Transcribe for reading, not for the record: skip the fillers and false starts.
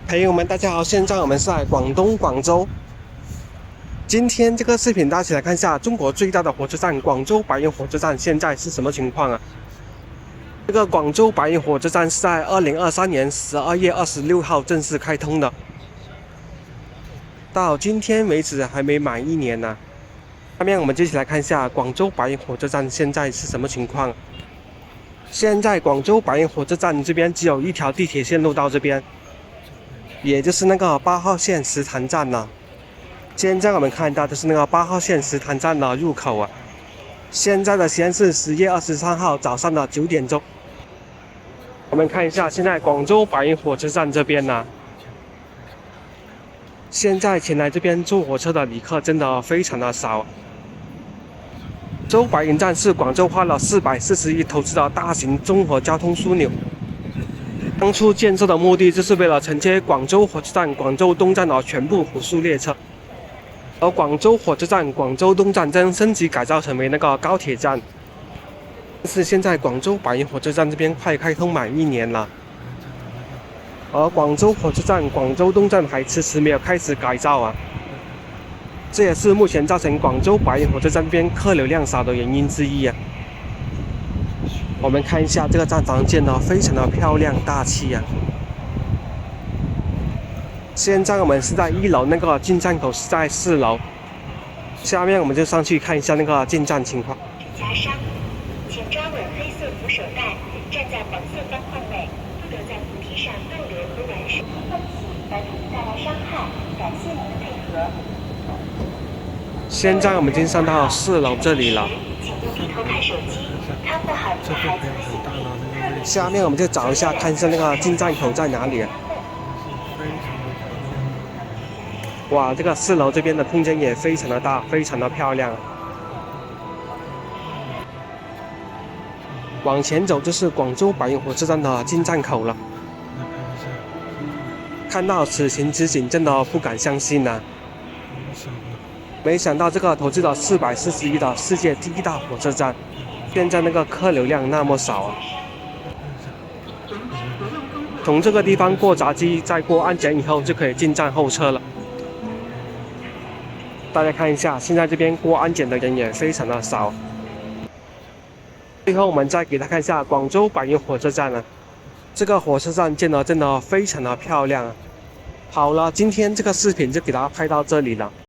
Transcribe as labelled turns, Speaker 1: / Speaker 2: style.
Speaker 1: 朋友们，大家好！现在我们是在广东广州。今天这个视频，大家一起来看一下中国最大的火车站——广州白云火车站现在是什么情况啊？这个广州白云火车站是在2023年12月26号正式开通的，到今天为止还没满1年呢。下面我们就一起来看一下广州白云火车站现在是什么情况。现在广州白云火车站这边只有一条地铁线路到这边。也就是那个8号线石潭站了。现在我们看到的是那个8号线石潭站的入口啊。现在的时间是10月23号早上的9点钟。我们看一下现在广州白云火车站这边呢，现在前来这边坐火车的旅客真的非常的少。州白云站是广州花了440亿投资的大型综合交通枢纽。当初建设的目的就是为了承接广州火车站广州东站的全部火速列车，而广州火车站广州东站将升级改造成为那个高铁站。但是现在广州白云火车站这边快开通满1年了，而广州火车站广州东站还迟迟没有开始改造啊，这也是目前造成广州白云火车站这边客流量少的原因之一啊。我们看一下这个站房建得非常的漂亮大气啊！现在我们是在1楼，那个进站口是在4楼。下面我们就上去看一下那个进站情况。
Speaker 2: 加伤，请抓稳黑色扶手带，站在黄色方框内，不得在扶梯上逗留和玩耍。对不起，而给您带来伤害，感谢您的配合。
Speaker 1: 现在我们已经上到4楼这里了。
Speaker 2: 请用低头看手机。看不好你的孩子的行李。
Speaker 1: 下面我们就找一下，看一下那个进站口在哪里。哇，这个4楼这边的空间也非常的大，非常的漂亮。往前走就是广州白云火车站的进站口了。看到此情此景，真的不敢相信啊！没想到这个投资了440亿的世界第1大火车站，现在那个客流量那么少啊！从这个地方过闸机，再过安检以后就可以进站候车了。大家看一下，现在这边过安检的人也非常的少。最后我们再给大家看一下广州白云火车站了，这个火车站建得真的非常的漂亮啊！好了，今天这个视频就给大家拍到这里了。